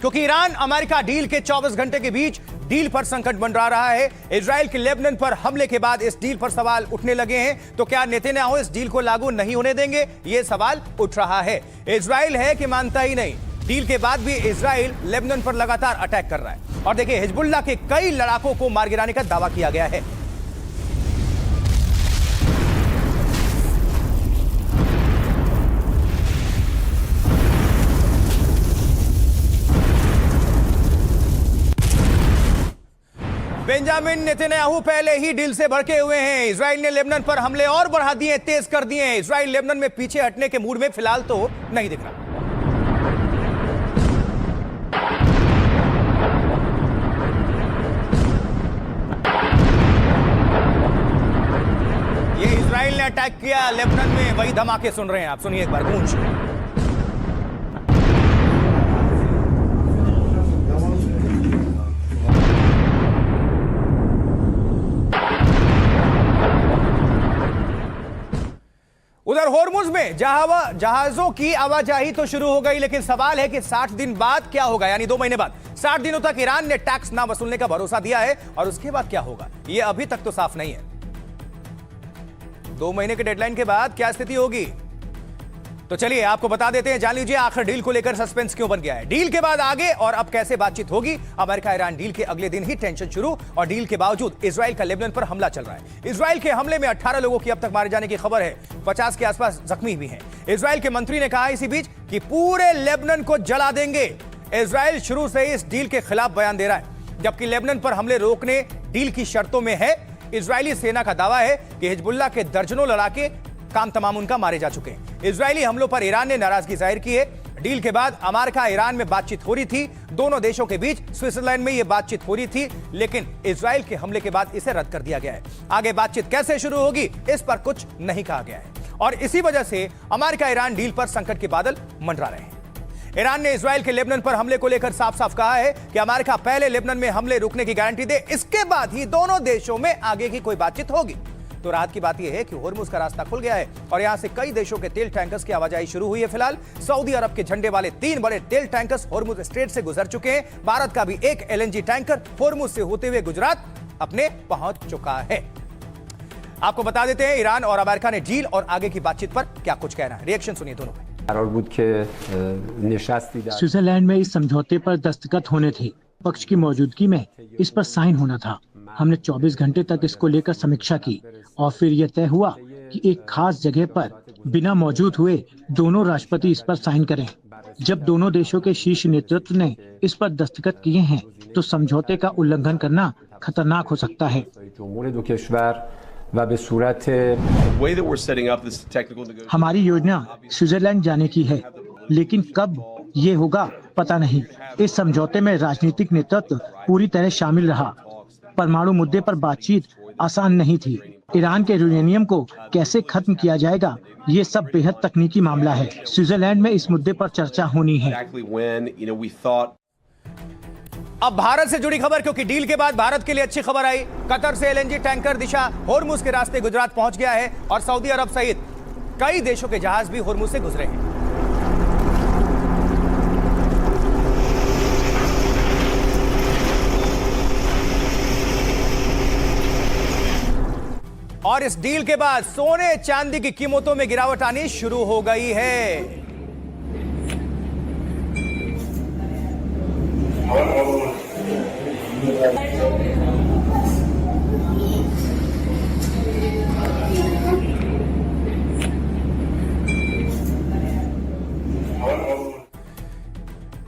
क्योंकि Iran America deal के 24 घंटे के बीच डील पर संकट मंडरा रहा है। इजराइल के लेबनान पर हमले के बाद इस डील पर सवाल उठने लगे हैं। तो क्या नेतन्याहू इस डील को लागू नहीं होने देंगे, यह सवाल उठ रहा है। इजराइल है कि मानता ही नहीं। डील के बाद भी इजराइल लेबनान पर लगातार अटैक कर रहा है और देखिए हिजबुल्लाह के कई लड़ाकों को मार गिराने का दावा किया गया है। बेंजामिन नेतन्याहू पहले ही डील से भड़के हुए हैं। इजराइल ने लेबनान पर हमले और बढ़ा दिए, तेज कर दिए हैं। इजराइल लेबनान में पीछे हटने के मूड में फिलहाल तो नहीं दिख रहा। ये इजराइल ने अटैक किया लेबनान में, वही धमाके सुन रहे हैं आप। सुनिए एक बार गूंज। उधर होर्मुज में जहाजों की आवाजाही तो शुरू हो गई, लेकिन सवाल है कि 60 दिन बाद क्या होगा, यानी 2 महीने बाद। 60 दिनों तक ईरान ने टैक्स ना वसूलने का भरोसा दिया है और उसके बाद क्या होगा यह अभी तक तो साफ नहीं है। 2 महीने के डेडलाइन के बाद क्या स्थिति होगी, तो चलिए आपको बता देते हैं। जान लीजिए आखिर डील को लेकर सस्पेंस क्यों बन गया है। डील के बाद आगे और अब कैसे बातचीत होगी। अमेरिका ईरान डील के अगले दिन ही टेंशन शुरू और डील के बावजूद इजराइल का लेबनान पर हमला चल रहा है। इजराइल के हमले में 18 लोगों की अब तक मारे जाने की खबर है, 50 के आसपास जख्मी भी हैं। इजराइल के मंत्री ने कहा इसी बीच कि पूरे लेबनान को जला देंगे। इजराइल शुरू से ही इस डील के खिलाफ बयान दे रहा है, जबकि लेबनान पर हमले रोकने डील की शर्तों में है। इजरायली सेना का दावा है कि हिजबुल्लाह के दर्जनों लड़ाके काम तमाम उनका मारे जा चुके हैं। इजरायली हमलों पर ईरान ने नाराजगी जाहिर की है। डील के बाद अमेरिका ईरान में बातचीत हो रही थी, दोनों देशों के बीच स्विट्जरलैंड में यह बातचीत हो रही थी, लेकिन इजराइल के हमले के बाद इसे रद्द कर दिया गया है। आगे बातचीत कैसे शुरू होगी इस पर कुछ नहीं कहा गया है और इसी वजह से अमेरिका ईरान डील पर संकट के बादल मंडरा रहे हैं। ईरान ने इजराइल के लेबनान पर हमले को लेकर साफ साफ कहा है कि अमेरिका पहले लेबनान में हमले रुकने की गारंटी दे, इसके बाद ही दोनों देशों में आगे की कोई बातचीत होगी। तो राहत की बात यह है कि होर्मुज का रास्ता खुल गया है और यहां से कई देशों के तेल टैंकर्स की आवाजाही शुरू हुई है। फिलहाल सऊदी अरब के झंडे वाले 3 बड़े तेल टैंकर्स होर्मुज स्ट्रेट से गुजर चुके हैं। भारत का भी एक एलएनजी टैंकर होर्मुज से होते हुए गुजरात अपने पहुंच चुका है। आपको बता देते हैं ईरान और अमेरिका ने डील और आगे की बातचीत पर क्या कुछ कहना है। रिएक्शन सुनिए दोनों में। स्विट्जरलैंड में इस समझौते पर दस्तखत होने थे, पक्ष की मौजूदगी में इस पर साइन होना था। हमने 24 घंटे तक इसको लेकर समीक्षा की और फिर यह तय हुआ कि एक खास जगह पर बिना मौजूद हुए दोनों राष्ट्रपति इस पर साइन करें। जब दोनों देशों के शीर्ष नेतृत्व ने इस पर दस्तखत किए हैं तो समझौते का उल्लंघन करना खतरनाक हो सकता है। हमारी योजना स्विट्जरलैंड जाने की है, लेकिन कब ये होगा पता नहीं। इस समझौते में राजनीतिक नेतृत्व पूरी तरह शामिल रहा। परमाणु मुद्दे पर बातचीत आसान नहीं थी। ईरान के यूरेनियम को कैसे खत्म किया जाएगा, ये सब बेहद तकनीकी मामला है। स्विट्जरलैंड में इस मुद्दे पर चर्चा होनी है। अब भारत से जुड़ी खबर, क्योंकि डील के बाद भारत के लिए अच्छी खबर आई। कतर से एलएनजी टैंकर दिशा होर्मुज के रास्ते गुजरात पहुंच गया है और सऊदी अरब सहित कई देशों के जहाज भी होर्मुज से गुजरे हैं। और इस डील के बाद सोने चांदी की कीमतों में गिरावट आनी शुरू हो गई है।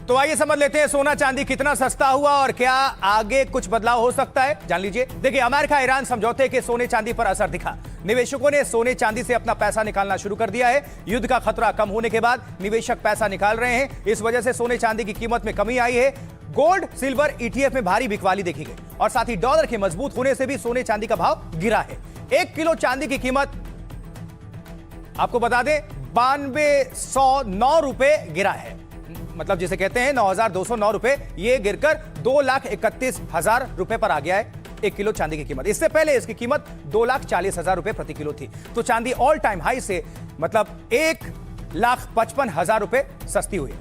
तो आइए समझ लेते हैं सोना चांदी कितना सस्ता हुआ और क्या आगे कुछ बदलाव हो सकता है। जान लीजिए। देखिए अमेरिका ईरान समझौते के सोने चांदी पर असर दिखा। निवेशकों ने सोने चांदी से अपना पैसा निकालना शुरू कर दिया है। युद्ध का खतरा कम होने के बाद निवेशक पैसा निकाल रहे हैं। इस वजह से सोने चांदी की कीमत में कमी आई है। गोल्ड सिल्वर ईटीएफ में भारी बिकवाली देखी गई और साथ ही डॉलर के मजबूत होने से भी सोने चांदी का भाव गिरा है। 1 किलो चांदी की कीमत आपको बता दें 9209 रुपए गिरा है, मतलब जिसे कहते हैं 9209 रुपए, ये गिरकर 2,31,000 रुपए पर आ गया है 1 किलो चांदी की कीमत। इससे पहले इसकी कीमत 2,40,000 रुपए प्रति किलो थी। तो चांदी ऑल टाइम हाई से मतलब 1,55,000 रुपए सस्ती हुई।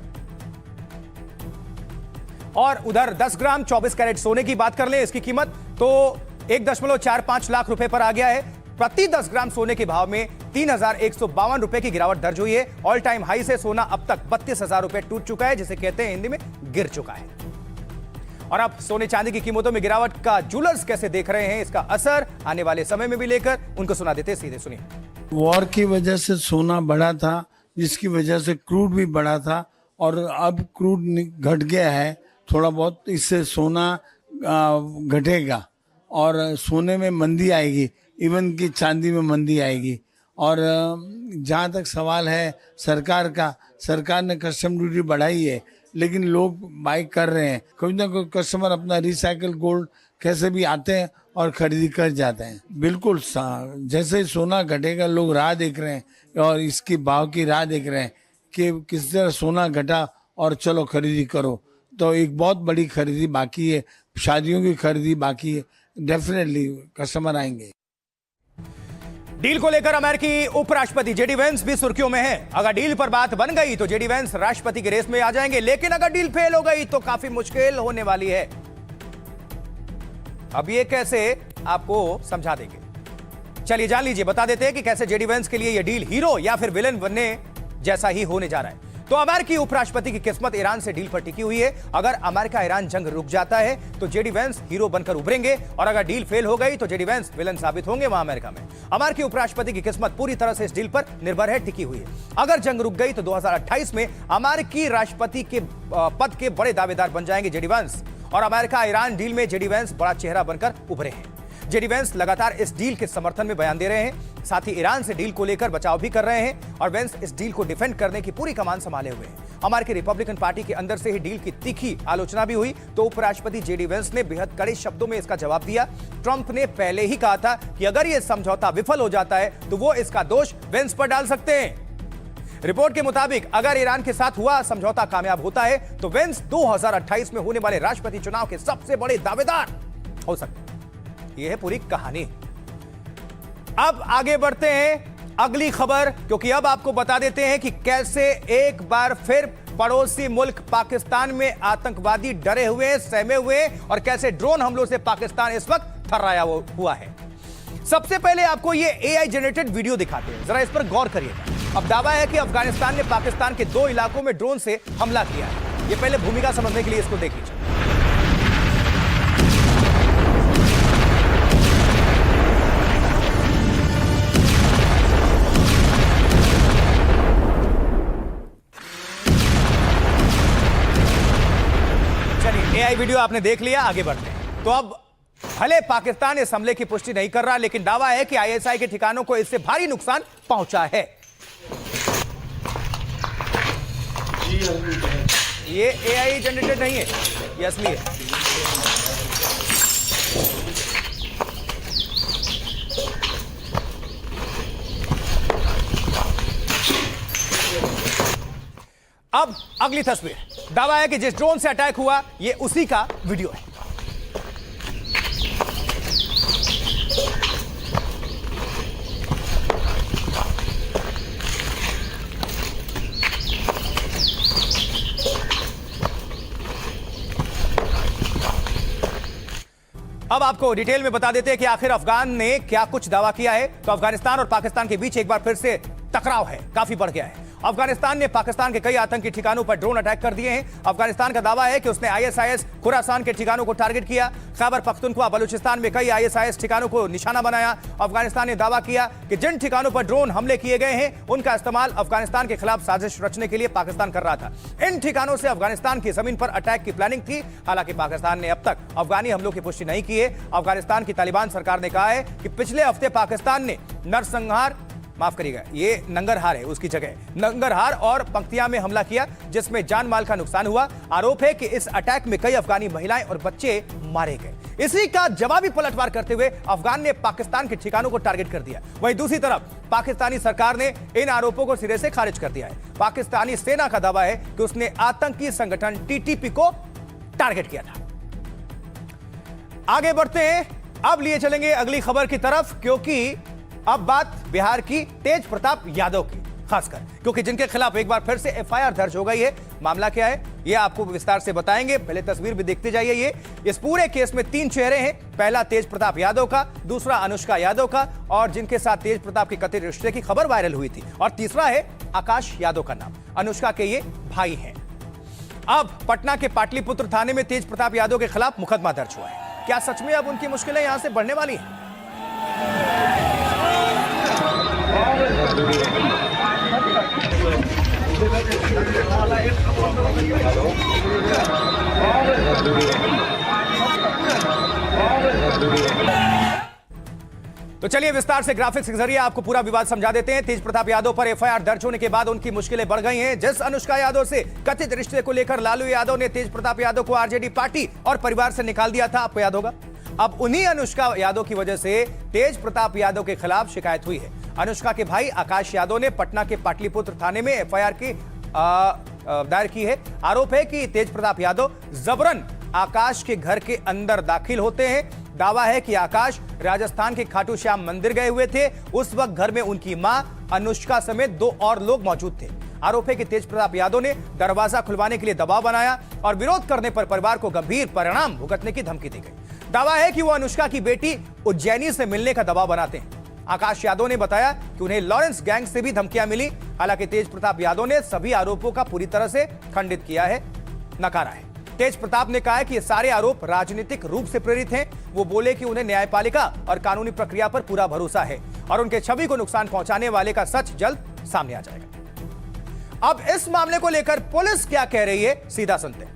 और उधर 10 ग्राम 24 कैरेट सोने की बात कर ले, इसकी कीमत तो 1.45 लाख रुपए पर आ गया है। प्रति 10 ग्राम सोने के भाव में 3,152 रुपए की गिरावट दर्ज हुई है। ऑल टाइम हाई से सोना अब तक 32,000 रुपए टूट चुका है, जिसे कहते हैं हिंदी में गिर चुका है। और अब सोने चांदी की कीमतों में गिरावट का ज्वेलर्स कैसे देख रहे हैं, इसका असर आने वाले समय में भी लेकर उनको सुना देते हैं, सीधे सुनिए। वॉर की वजह से सोना बढ़ा था, जिसकी वजह से क्रूड भी बढ़ा था, और अब क्रूड घट गया है थोड़ा बहुत, इससे सोना घटेगा और सोने में मंदी आएगी, इवन कि चांदी में मंदी आएगी। और जहाँ तक सवाल है सरकार का, सरकार ने कस्टम ड्यूटी बढ़ाई है, लेकिन लोग बाई कर रहे हैं। कोई ना कोई कस्टमर अपना रिसाइकल गोल्ड कैसे भी आते हैं और खरीदी कर जाते हैं। बिल्कुल जैसे सोना घटेगा, लोग राह देख रहे हैं और इसकी भाव की राह देख रहे हैं कि किस तरह सोना घटा और चलो खरीदी करो। तो एक बहुत बड़ी खरीदी बाकी है, शादियों की खरीदी बाकी है, डेफिनेटली कस्टमर आएंगे। डील को लेकर अमेरिकी उपराष्ट्रपति जेडी वेंस भी सुर्खियों में है। अगर डील पर बात बन गई तो जेडी वेंस राष्ट्रपति की रेस में आ जाएंगे, लेकिन अगर डील फेल हो गई तो काफी मुश्किल होने वाली है। अब ये कैसे, आपको समझा देंगे। चलिए जान लीजिए, बता देते हैं कि कैसे जेडी वेंस के लिए यह डील हीरो या फिर विलेन बनने जैसा ही होने जा रहा है। तो अमेरिकी उपराष्ट्रपति की किस्मत ईरान से डील पर टिकी हुई है। अगर अमेरिका ईरान जंग रुक जाता है तो जेडी वेंस हीरो बनकर उभरेंगे, और अगर डील फेल हो गई तो जेडी वेंस विलन साबित होंगे वहां अमेरिका में। अमेरिकी उपराष्ट्रपति की किस्मत पूरी तरह से इस डील पर निर्भर है, टिकी हुई है। अगर जंग रुक गई तो 2028 में अमेरिकी राष्ट्रपति के पद के बड़े दावेदार बन जाएंगे जेडी वेंस, और अमेरिका ईरान डील में जेडी वेंस बड़ा चेहरा बनकर उभरे हैं। जेडी वेंस लगातार इस डील के समर्थन में बयान दे रहे हैं, साथ ही ईरान से डील को लेकर बचाव भी कर रहे हैं, और वेंस इस डील को डिफेंड करने की पूरी कमान संभाले हुए हैं। अमेरिकी रिपब्लिकन पार्टी के अंदर से ही डील की तीखी आलोचना भी हुई, तो उपराष्ट्रपति जेडी वेंस ने बेहद कड़े शब्दों में इसका जवाब दिया। ट्रंप ने पहले ही कहा था कि अगर यह समझौता विफल हो जाता है तो वो इसका दोष वेंस पर डाल सकते हैं। रिपोर्ट के मुताबिक अगर ईरान के साथ हुआ समझौता कामयाब होता है तो वेंस 2028 में होने वाले राष्ट्रपति चुनाव के सबसे बड़े दावेदार हो सकते हैं। यह है पूरी कहानी। अब आगे बढ़ते हैं अगली खबर, क्योंकि अब आपको बता देते हैं कि कैसे एक बार फिर पड़ोसी मुल्क पाकिस्तान में आतंकवादी डरे हुए, सहमे हुए, और कैसे ड्रोन हमलों से पाकिस्तान इस वक्त थर्राया हुआ है। सबसे पहले आपको यह एआई जनरेटेड वीडियो दिखाते हैं, जरा इस पर गौर करिएगा। अब दावा है कि अफगानिस्तान ने पाकिस्तान के 2 इलाकों में ड्रोन से हमला किया है। यह पहले भूमिका समझने के लिए इसको देख लीजिए। एआई वीडियो आपने देख लिया, आगे बढ़ते हैं। तो अब भले पाकिस्तान इस हमले की पुष्टि नहीं कर रहा, लेकिन दावा है कि आईएसआई के ठिकानों को इससे भारी नुकसान पहुंचा है। ये एआई जनरेटेड नहीं है, ये असली है। अब अगली तस्वीर, दावा है कि जिस ड्रोन से अटैक हुआ ये उसी का वीडियो है। अब आपको डिटेल में बता देते हैं कि आखिर अफगान ने क्या कुछ दावा किया है। तो अफगानिस्तान और पाकिस्तान के बीच एक बार फिर से टकराव है, काफी बढ़ गया है। अफगानिस्तान ने पाकिस्तान के कई आतंकी ठिकानों पर ड्रोन अटैक कर दिए हैं। अफगानिस्तान का दावा है कि उसने आईएसआईएस खुरासान के ठिकानों को टारगेट किया। खैबर पख्तूनख्वा बलूचिस्तान में कई आईएसआईएस ठिकानों को निशाना बनाया। अफगानिस्तान ने दावा किया कि जिन ठिकानों पर ड्रोन हमले किए गए हैं उनका इस्तेमाल अफगानिस्तान के खिलाफ साजिश रचने के लिए पाकिस्तान कर रहा था। इन ठिकानों से अफगानिस्तान की जमीन पर अटैक की प्लानिंग थी। हालांकि पाकिस्तान ने अब तक अफगानी हमलों की पुष्टि नहीं की है। अफगानिस्तान की तालिबान सरकार ने कहा है कि पिछले हफ्ते पाकिस्तान ने नरसंहार, माफ करिएगा, ये नंगरहार है, उसकी जगह नंगरहार और पंक्तिया में हमला किया, जिसमें जान माल का नुकसान हुआ। आरोप है कि इस अटैक में कई अफगानी महिलाएं और बच्चे मारे गए। इसी का जवाबी पलटवार करते हुए अफगान ने पाकिस्तान के ठिकानों को टारगेट कर दिया। वहीं दूसरी तरफ पाकिस्तानी सरकार ने इन आरोपों को सिरे से खारिज कर दिया है। पाकिस्तानी सेना का दावा है कि उसने आतंकी संगठन टीटीपी को टारगेट किया था। आगे बढ़ते हैं, अब लिए चलेंगे अगली खबर की तरफ, क्योंकि अब बात बिहार की तेज प्रताप यादव की, खासकर क्योंकि जिनके खिलाफ एक बार फिर से एफआईआर दर्ज हो गई है। मामला क्या है ये आपको विस्तार से बताएंगे। पहले तस्वीर भी देखते जाइए। ये इस पूरे केस में 3 चेहरे हैं। पहला तेज प्रताप यादव का, दूसरा अनुष्का यादव का, और जिनके साथ तेज प्रताप के कथित रिश्ते की खबर वायरल हुई थी, और तीसरा है आकाश यादव का नाम। अनुष्का के ये भाई हैं। अब पटना के पाटलिपुत्र थाने में तेज प्रताप यादव के खिलाफ मुकदमा दर्ज हुआ है। क्या सच में अब उनकी मुश्किलें यहां से बढ़ने वाली हैं? तो चलिए विस्तार से ग्राफिक्स के जरिए आपको पूरा विवाद समझा देते हैं। तेज प्रताप यादव पर एफआईआर दर्ज होने के बाद उनकी मुश्किलें बढ़ गई हैं। जिस अनुष्का यादव से कथित रिश्ते को लेकर लालू यादव ने तेज प्रताप यादव को आरजेडी पार्टी और परिवार से निकाल दिया था, आपको याद होगा। अब उन्हीं अनुष्का यादव की वजह से तेज प्रताप यादव के खिलाफ शिकायत हुई है। अनुष्का के भाई आकाश यादव ने पटना के पाटलिपुत्र थाने में एफआईआर की दायर की है। आरोप है कि तेज प्रताप यादव जबरन आकाश के घर के अंदर दाखिल होते हैं। दावा है कि आकाश राजस्थान के खाटू श्याम मंदिर गए हुए थे। उस वक्त घर में उनकी मां अनुष्का समेत 2 और लोग मौजूद थे। आरोप है कि तेज प्रताप यादव ने दरवाजा खुलवाने के लिए दबाव बनाया और विरोध करने पर परिवार को गंभीर परिणाम भुगतने की धमकी दी गई। दावा है कि वो अनुष्का की बेटी उज्जैनी से मिलने का दबाव बनाते हैं। आकाश यादव ने बताया कि उन्हें लॉरेंस गैंग से भी धमकियां मिली। हालांकि तेज प्रताप यादव ने सभी आरोपों का पूरी तरह से खंडित किया है, नकारा है। तेज प्रताप ने कहा है कि ये सारे आरोप राजनीतिक रूप से प्रेरित हैं। वो बोले कि उन्हें न्यायपालिका और कानूनी प्रक्रिया पर पूरा भरोसा है और उनके छवि को नुकसान पहुंचाने वाले का सच जल्द सामने आ जाएगा। अब इस मामले को लेकर पुलिस क्या कह रही है, सीधा सुनते हैं।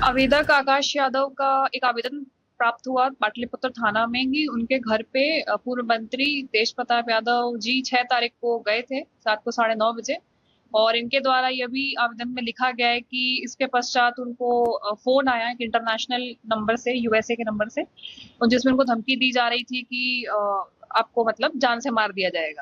आवेदक आकाश यादव का एक आवेदन प्राप्त हुआ पाटलिपुत्र थाना में ही। उनके घर पे पूर्व मंत्री तेज प्रताप यादव जी 6 तारीख को गए थे, रात को 9:30 बजे, और इनके द्वारा यह भी आवेदन में लिखा गया है कि इसके पश्चात उनको फोन आया एक इंटरनेशनल नंबर से, यूएसए के नंबर से, जिसमें उनको धमकी दी जा रही थी कि आपको मतलब जान से मार दिया जाएगा।